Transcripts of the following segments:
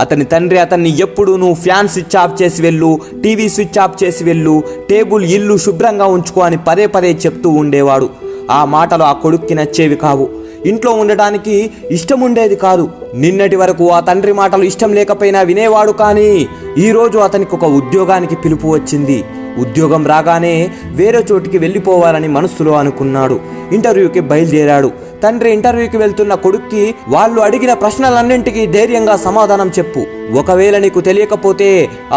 అతని తండ్రి అతన్ని ఎప్పుడు నువ్వు ఫ్యాన్ స్విచ్ ఆఫ్ చేసి వెళ్ళు, టీవీ స్విచ్ ఆఫ్ చేసి వెళ్ళు, టేబుల్ ఇల్లు శుభ్రంగా ఉంచుకో అని పదే పదే చెప్తూ ఉండేవాడు. ఆ మాటలు ఆ కొడుక్కి నచ్చేవి కావు. ఇంట్లో ఉండటానికి ఇష్టం ఉండేది కాదు. నిన్నటి వరకు ఆ తండ్రి మాటలు ఇష్టం లేకపోయినా వినేవాడు. కానీ ఈరోజు అతనికి ఒక ఉద్యోగానికి పిలుపు వచ్చింది. ఉద్యోగం రాగానే వేరే చోటికి వెళ్ళిపోవాలని మనస్సులో అనుకున్నాడు. ఇంటర్వ్యూకి బయలుదేరాడు. తండ్రి ఇంటర్వ్యూకి వెళ్తున్న కొడుక్కి వాళ్ళు అడిగిన ప్రశ్నలన్నింటికీ ధైర్యంగా సమాధానం చెప్పు, ఒకవేళ నీకు తెలియకపోతే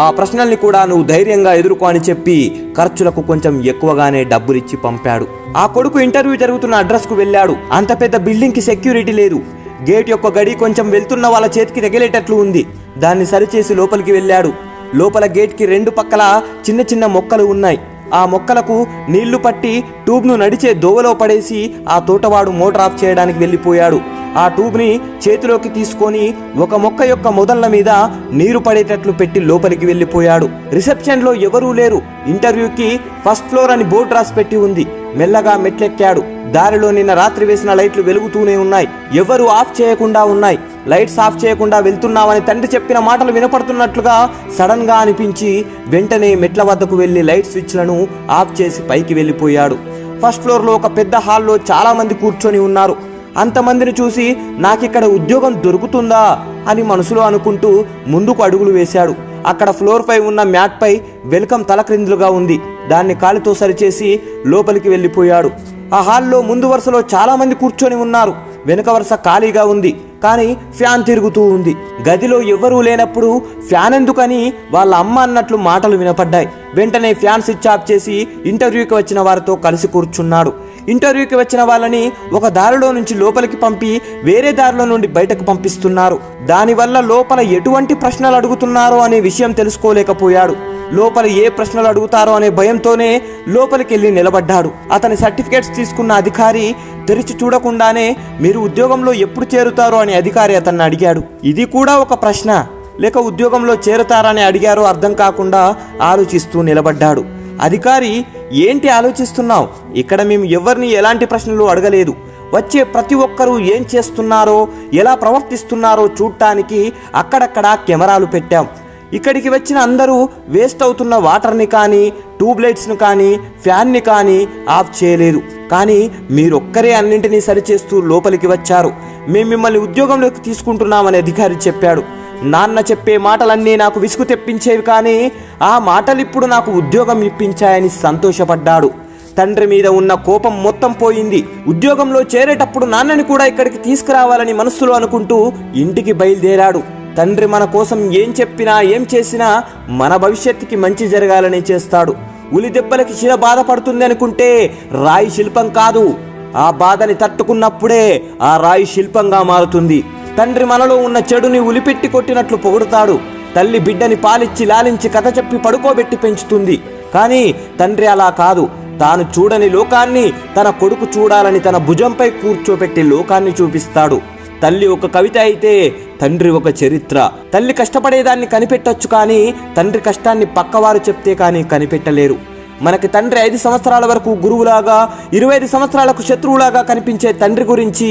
ఆ ప్రశ్నల్ని కూడా నువ్వు ధైర్యంగా ఎదుర్కో అని చెప్పి ఖర్చులకు కొంచెం ఎక్కువగానే డబ్బులిచ్చి పంపాడు. ఆ కొడుకు ఇంటర్వ్యూ జరుగుతున్న అడ్రస్కు వెళ్ళాడు. అంత పెద్ద బిల్డింగ్కి సెక్యూరిటీ లేదు. గేట్ యొక్క గడి కొంచెం వెళ్తున్న వాళ్ళ చేతికి తగిలేటట్లు ఉంది. దాన్ని సరిచేసి లోపలికి వెళ్ళాడు. లోపల గేట్కి రెండు పక్కల చిన్న చిన్న మొక్కలు ఉన్నాయి. ఆ మొక్కలకు నీళ్లు పట్టి ట్యూబ్ను నడిచే దోవలో పడేసి ఆ తోటవాడు మోటార్ ఆఫ్ చేయడానికి వెళ్ళిపోయాడు. ఆ ట్యూబ్ని చేతిలోకి తీసుకొని ఒక మొక్క యొక్క మొదళ్ల మీద నీరు పడేటట్లు పెట్టి లోపలికి వెళ్ళిపోయాడు. రిసెప్షన్లో ఎవరూ లేరు. ఇంటర్వ్యూకి ఫస్ట్ ఫ్లోర్ అని బోర్డు రాసి పెట్టి ఉంది. మెల్లగా మెట్లెక్కాడు. దారిలో నిన్న రాత్రి వేసిన లైట్లు వెలుగుతూనే ఉన్నాయి. ఎవరు ఆఫ్ చేయకుండా ఉన్నాయి. లైట్స్ ఆఫ్ చేయకుండా వెళ్తున్నావని తండ్రి చెప్పిన మాటలు వినపడుతున్నట్లుగా సడన్ గా అనిపించి వెంటనే మెట్ల వద్దకు వెళ్లి లైట్ స్విచ్లను ఆఫ్ చేసి పైకి వెళ్ళిపోయాడు. ఫస్ట్ ఫ్లోర్ లో ఒక పెద్ద హాల్లో చాలా మంది కూర్చొని ఉన్నారు. అంతమందిని చూసి నాకిక్కడ ఉద్యోగం దొరుకుతుందా అని మనసులో అనుకుంటూ ముందుకు అడుగులు వేశాడు. అక్కడ ఫ్లోర్ పై ఉన్న మ్యాట్ పై వెల్కమ్ తలక్రిందులుగా ఉంది. దాన్ని కాలితో సరిచేసి లోపలికి వెళ్ళిపోయాడు. ఆ హాల్లో ముందు వరుసలో చాలా మంది కూర్చొని ఉన్నారు. వెనుక వరుస ఖాళీగా ఉంది. కానీ ఫ్యాన్ తిరుగుతూ ఉంది. గదిలో ఎవరూ లేనప్పుడు ఫ్యాన్ ఎందుకని వాళ్ళ అమ్మ అన్నట్లు మాటలు వినపడ్డాయి. వెంటనే ఫ్యాన్ స్విచ్ ఆఫ్ చేసి ఇంటర్వ్యూకి వచ్చిన వారితో కలిసి కూర్చున్నాడు. ఇంటర్వ్యూకి వచ్చిన వాళ్ళని ఒక దారిలో నుంచి లోపలికి పంపి వేరే దారిలో నుండి బయటకు పంపిస్తున్నారు. దానివల్ల లోపల ఎటువంటి ప్రశ్నలు అడుగుతున్నారో అనే విషయం తెలుసుకోలేకపోయాడు. లోపల ఏ ప్రశ్నలు అడుగుతారో అనే భయంతోనే లోపలికి వెళ్ళి నిలబడ్డాడు. అతని సర్టిఫికేట్స్ తీసుకున్న అధికారి తెరిచి చూడకుండానే మీరు ఉద్యోగంలో ఎప్పుడు చేరుతారో అని అధికారి అతన్ని అడిగాడు. ఇది కూడా ఒక ప్రశ్న, లేక ఉద్యోగంలో చేరుతారని అడిగారో అర్థం కాకుండా ఆలోచిస్తూ నిలబడ్డాడు. అధికారి ఏంటి ఆలోచిస్తున్నావు? ఇక్కడ మేము ఎవరిని ఎలాంటి ప్రశ్నలు అడగలేదు. వచ్చే ప్రతి ఒక్కరూ ఏం చేస్తున్నారో ఎలా ప్రవర్తిస్తున్నారో చూడటానికి అక్కడక్కడ కెమెరాలు పెట్టాం. ఇక్కడికి వచ్చిన అందరూ వేస్ట్ అవుతున్న వాటర్ని కానీ ట్యూబ్లైట్స్ను కానీ ఫ్యాన్ని కానీ ఆఫ్ చేయలేదు. కానీ మీరొక్కరే అన్నింటినీ సరిచేస్తూ లోపలికి వచ్చారు. మేము మిమ్మల్ని ఉద్యోగంలోకి తీసుకుంటున్నామని అధికారి చెప్పాడు. నాన్న చెప్పే మాటలన్నీ నాకు విసుగు తెప్పించేవి, కానీ ఆ మాటలు ఇప్పుడు నాకు ఉద్యోగం ఇప్పించాయని సంతోషపడ్డాడు. తండ్రి మీద ఉన్న కోపం మొత్తం పోయింది. ఉద్యోగంలో చేరేటప్పుడు నాన్నని కూడా ఇక్కడికి తీసుకురావాలని మనస్సులో అనుకుంటూ ఇంటికి బయలుదేరాడు. తండ్రి మన కోసం ఏం చెప్పినా ఏం చేసినా మన భవిష్యత్తుకి మంచి జరగాలని చేస్తాడు. ఉలి దెబ్బలకి శిల బాధపడుతుంది అనుకుంటే రాయి శిల్పం కాదు. ఆ బాధని తట్టుకున్నప్పుడే ఆ రాయి శిల్పంగా మారుతుంది. తండ్రి మనలో ఉన్న చెడుని ఉలిపెట్టి కొట్టినట్లు పొగుడుతాడు. తల్లి బిడ్డని పాలిచ్చి లాలించి కథ చెప్పి పడుకోబెట్టి పెంచుతుంది. కానీ తండ్రి అలా కాదు. తాను చూడని లోకాన్ని తన కొడుకు చూడాలని తన భుజంపై కూర్చోబెట్టి లోకాన్ని చూపిస్తాడు. తల్లి ఒక కవిత అయితే తండ్రి ఒక చరిత్ర. తల్లి కష్టపడేదాన్ని కనిపెట్టొచ్చు, కానీ తండ్రి కష్టాన్ని పక్కవారు చెప్తే కానీ కనిపెట్టలేరు. మనకి తండ్రి 5 సంవత్సరాల వరకు గురువులాగా, 25 సంవత్సరాలకు శత్రువులాగా కనిపించే తండ్రి గురించి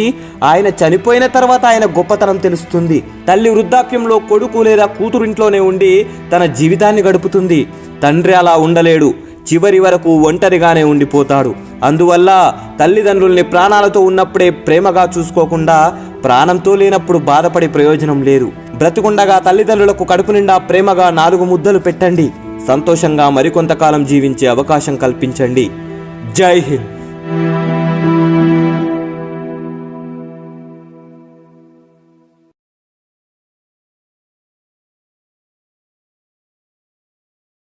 ఆయన చనిపోయిన తర్వాత ఆయన గొప్పతనం తెలుస్తుంది. తల్లి వృద్ధాప్యంలో కొడుకు లేదా కూతురింట్లోనే ఉండి తన జీవితాన్ని గడుపుతుంది. తండ్రి అలా ఉండలేడు. చివరి వరకు ఒంటరిగానే ఉండిపోతాడు. అందువల్ల తల్లిదండ్రుల్ని ప్రాణాలతో ఉన్నప్పుడే ప్రేమగా చూసుకోకుండా ప్రాణంతో లేనప్పుడు బాధపడే ప్రయోజనం లేదు. బ్రతికుండగా తల్లిదండ్రులకు కడుపు నిండా ప్రేమగా 4 ముద్దలు పెట్టండి. సంతోషంగా మరికొంతకాలం జీవించే అవకాశం కల్పించండి. జై హింద్.